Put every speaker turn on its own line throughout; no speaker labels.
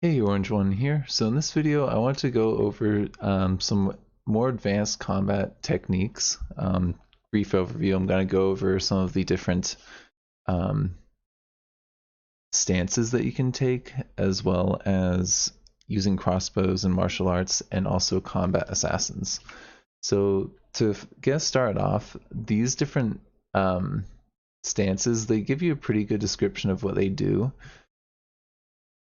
Hey, Orange One here. So in this video, I want to go over some more advanced combat techniques. Brief overview. I'm going to go over some of the different um, stances that you can take, as well as using crossbows and martial arts, and also combat assassins. So to get started off, these different stances, they give you a pretty good description of what they do.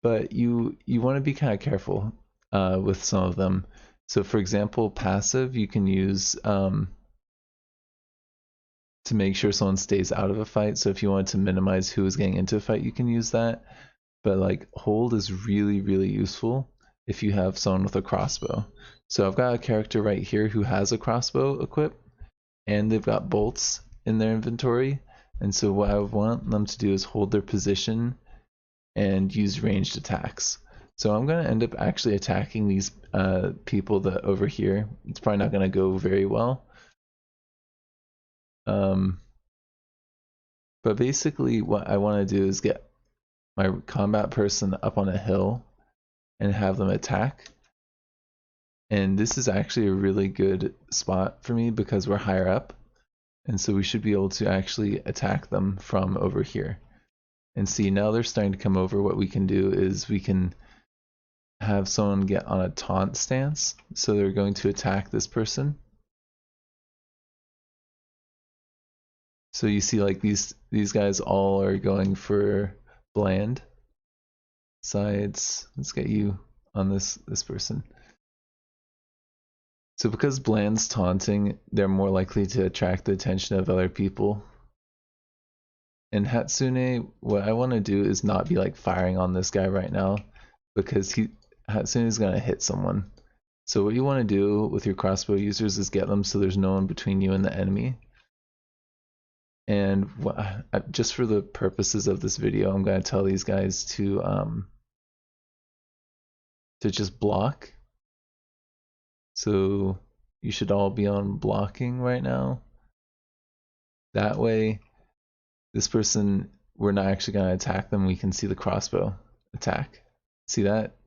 But you want to be kind of careful with some of them. So for example, passive you can use to make sure someone stays out of a fight. So if you want to minimize who is getting into a fight, you can use that. But like hold is really useful if you have someone with a crossbow. So I've got a character right here who has a crossbow equipped, and they've got bolts in their inventory. And so what I want them to do is hold their position and use ranged attacks. So I'm going to end up actually attacking these people that over here. It's probably not going to go very well. But basically what I want to do is get my combat person up on a hill and have them attack. And this is actually a really good spot for me because we're higher up. And so we should be able to actually attack them from over here. And see, now they're starting to come over. What we can do is we can have someone get on a taunt stance, so they're going to attack this person. So you see like these guys all are going for bland sides. Let's get you on this person. So because bland's taunting, they're more likely to attract the attention of other people. And Hatsune, what I want to do is not be like firing on this guy right now, because Hatsune is going to hit someone. So what you want to do with your crossbow users is get them so there's no one between you and the enemy. And just for the purposes of this video, I'm going to tell these guys to just block. So you should all be on blocking right now. That way, this person, we're not actually going to attack them. We can see the crossbow attack. See that?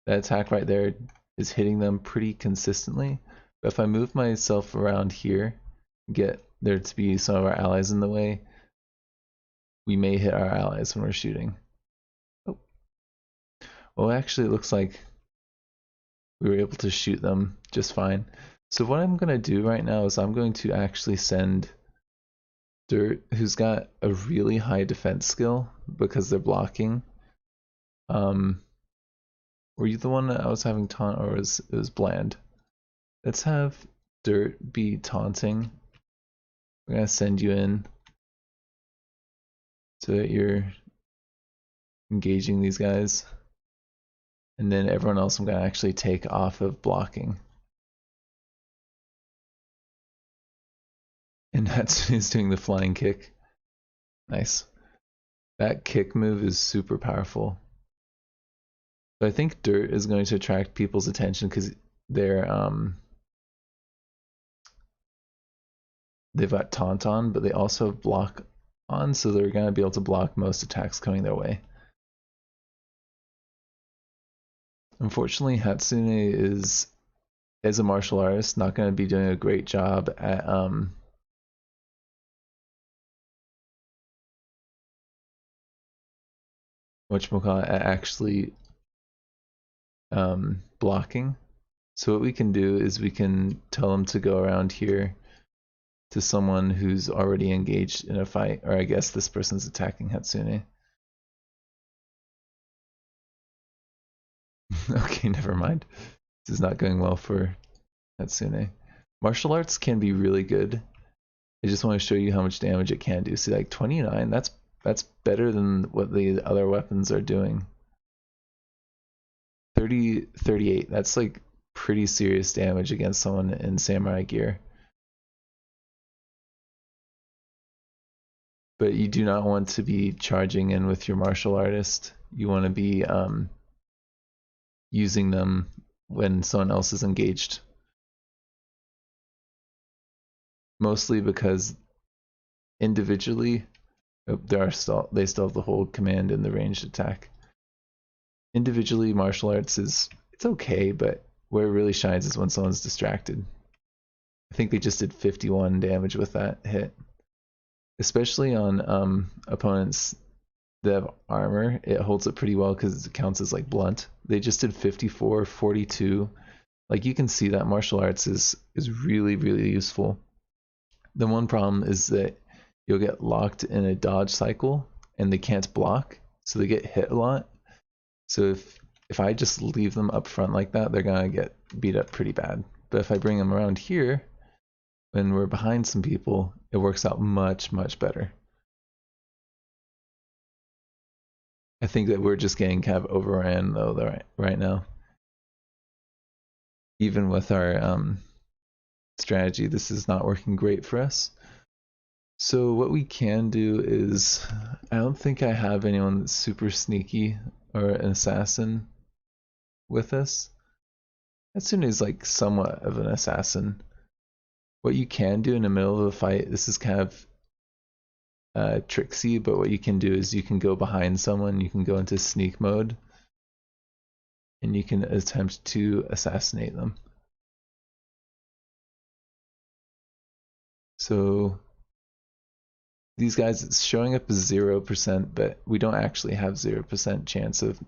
That attack right there is hitting them pretty consistently. But if I move myself around here, get there to be some of our allies in the way, we may hit our allies when we're shooting. Oh. Well, actually, it looks like we were able to shoot them just fine. So what I'm going to do right now is I'm going to actually send Dirt, who's got a really high defense skill because they're blocking. Were you the one that I was having taunt, or it was bland? Let's have Dirt be taunting. We're gonna send you in so that you're engaging these guys, and then everyone else I'm gonna actually take off of blocking. And that's who's doing the flying kick. Nice. That kick move is super powerful. But I think Dirt is going to attract people's attention because they've got taunt on, but they also have block on, so they're going to be able to block most attacks coming their way. Unfortunately, Hatsune is, as a martial artist, not going to be doing a great job at whatchamacallit, at actually blocking. So what we can do is we can tell them to go around here to someone who's already engaged in a fight, or I guess this person's attacking Hatsune. Okay, never mind. This is not going well for Hatsune. Martial arts can be really good. I just want to show you how much damage it can do. See, like 29, that's better than what the other weapons are doing. 38, that's like pretty serious damage against someone in samurai gear. But you do not want to be charging in with your martial artist. You want to be using them when someone else is engaged. Mostly because individually, they still have the hold command in the ranged attack. individually martial arts it's okay, but where it really shines is when someone's distracted. I think they just did 51 damage with that hit. Especially on opponents that have armor, it holds up pretty well because it counts as like blunt. They just did 54, 42. Like you can see that martial arts is really, really useful. The one problem is that you'll get locked in a dodge cycle and they can't block, so they get hit a lot. So if I just leave them up front like that, they're gonna get beat up pretty bad. But if I bring them around here, when we're behind some people, it works out much, much better. I think that we're just getting kind of overran though right now. Even with our strategy, this is not working great for us. So what we can do is, I don't think I have anyone that's super sneaky or an assassin with us. Hatsune is like somewhat of an assassin. What you can do in the middle of a fight, this is kind of tricksy, but what you can do is you can go behind someone, you can go into sneak mode, and you can attempt to assassinate them. So these guys, it's showing up as 0%, but we don't actually have 0% chance of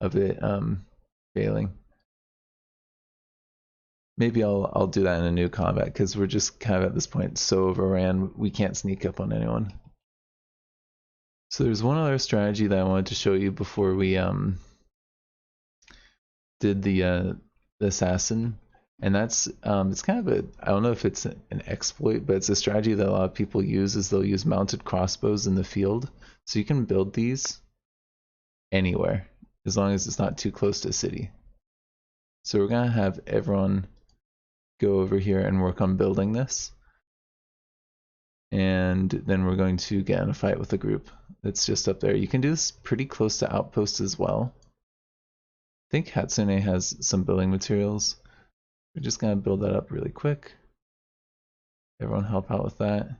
it failing. Maybe I'll do that in a new combat because we're just kind of at this point so overran we can't sneak up on anyone. So there's one other strategy that I wanted to show you before we did the assassin, and that's it's kind of a, I don't know if it's an exploit, but it's a strategy that a lot of people use. Is they'll use mounted crossbows in the field, so you can build these anywhere as long as it's not too close to a city. So we're gonna have everyone go over here and work on building this, and then we're going to get in a fight with a group that's just up there. You can do this pretty close to outposts as well. I think Hatsune has some building materials. We're just gonna build that up really quick. Everyone help out with that.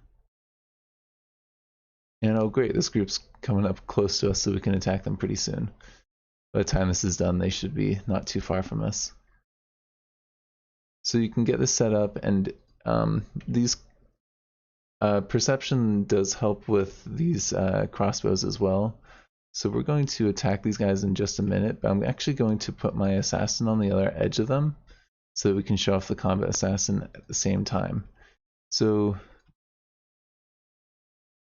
And oh great, this group's coming up close to us so we can attack them pretty soon. By the time this is done, they should be not too far from us. So you can get this set up, and these perception does help with these crossbows as well. So we're going to attack these guys in just a minute, but I'm actually going to put my assassin on the other edge of them so that we can show off the combat assassin at the same time. So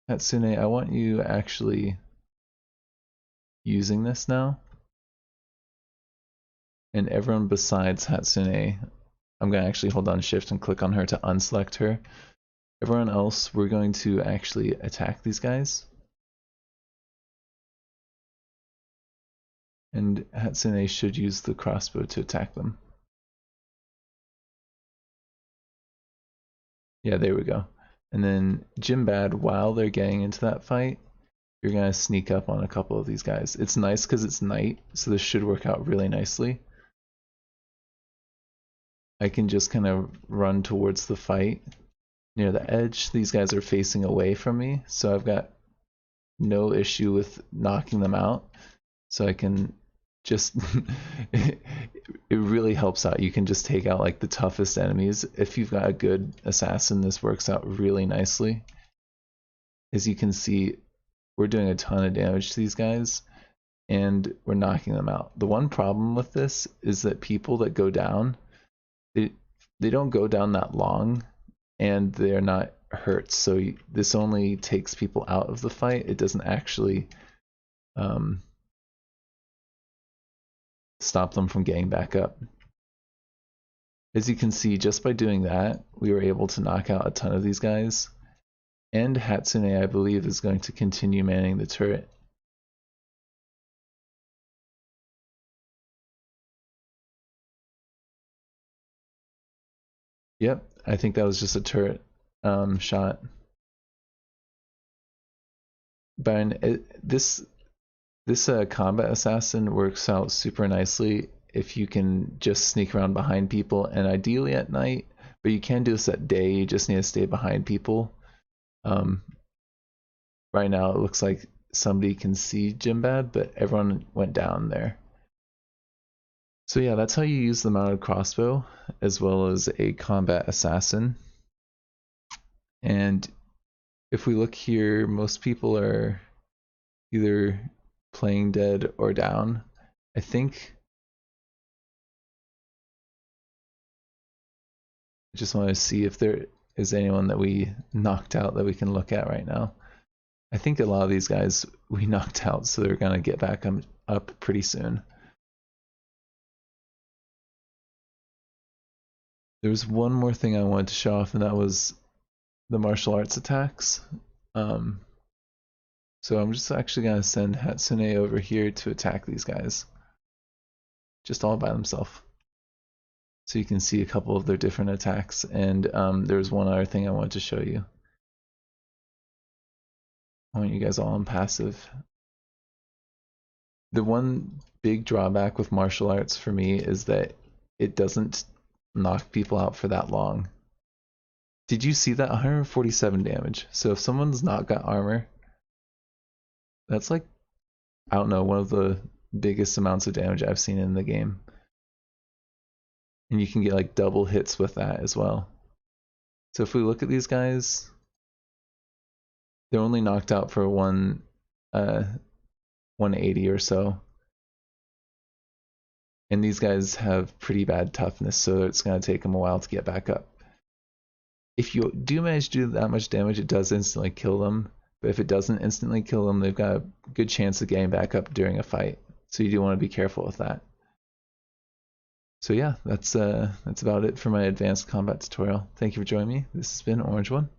Hatsune, I want you actually using this now. And everyone besides Hatsune, I'm going to actually hold on shift and click on her to unselect her. Everyone else, we're going to actually attack these guys. And Hatsune should use the crossbow to attack them. Yeah, there we go. And then Jimbad, while they're getting into that fight, you're going to sneak up on a couple of these guys. It's nice because it's night, so this should work out really nicely. I can just kind of run towards the fight near the edge. These guys are facing away from me, so I've got no issue with knocking them out. So I can just it really helps out. You can just take out like the toughest enemies. If you've got a good assassin, this works out really nicely. As you can see, we're doing a ton of damage to these guys and we're knocking them out. The one problem with this is that people that go down, they don't go down that long and they're not hurt, so this only takes people out of the fight. It doesn't actually stop them from getting back up. As you can see, just by doing that, we were able to knock out a ton of these guys. And Hatsune, I believe, is going to continue manning the turret. Yep, I think that was just a turret shot. But this combat assassin works out super nicely if you can just sneak around behind people, and ideally at night, but you can do this at day. You just need to stay behind people. Right now it looks like somebody can see Jimbad, but everyone went down there. So yeah, that's how you use the mounted crossbow as well as a combat assassin. And if we look here, most people are either playing dead or down. I think I just want to see if there is anyone that we knocked out that we can look at right now. I think a lot of these guys we knocked out, so they're gonna get back up pretty soon. There's one more thing I wanted to show off, and that was the martial arts attacks. So I'm just actually gonna send Hatsune over here to attack these guys, just all by themselves. So you can see a couple of their different attacks, and there's one other thing I wanted to show you. I want you guys all on passive. The one big drawback with martial arts for me is that it doesn't knock people out for that long. Did you see that? 147 damage. So if someone's not got armor, that's like, I don't know, one of the biggest amounts of damage I've seen in the game. And you can get like double hits with that as well. So if we look at these guys, they're only knocked out for 180 or so. And these guys have pretty bad toughness, so it's going to take them a while to get back up. If you do manage to do that much damage, it does instantly kill them. But if it doesn't instantly kill them, they've got a good chance of getting back up during a fight. So you do want to be careful with that. So yeah, that's about it for my advanced combat tutorial. Thank you for joining me. This has been Orange One.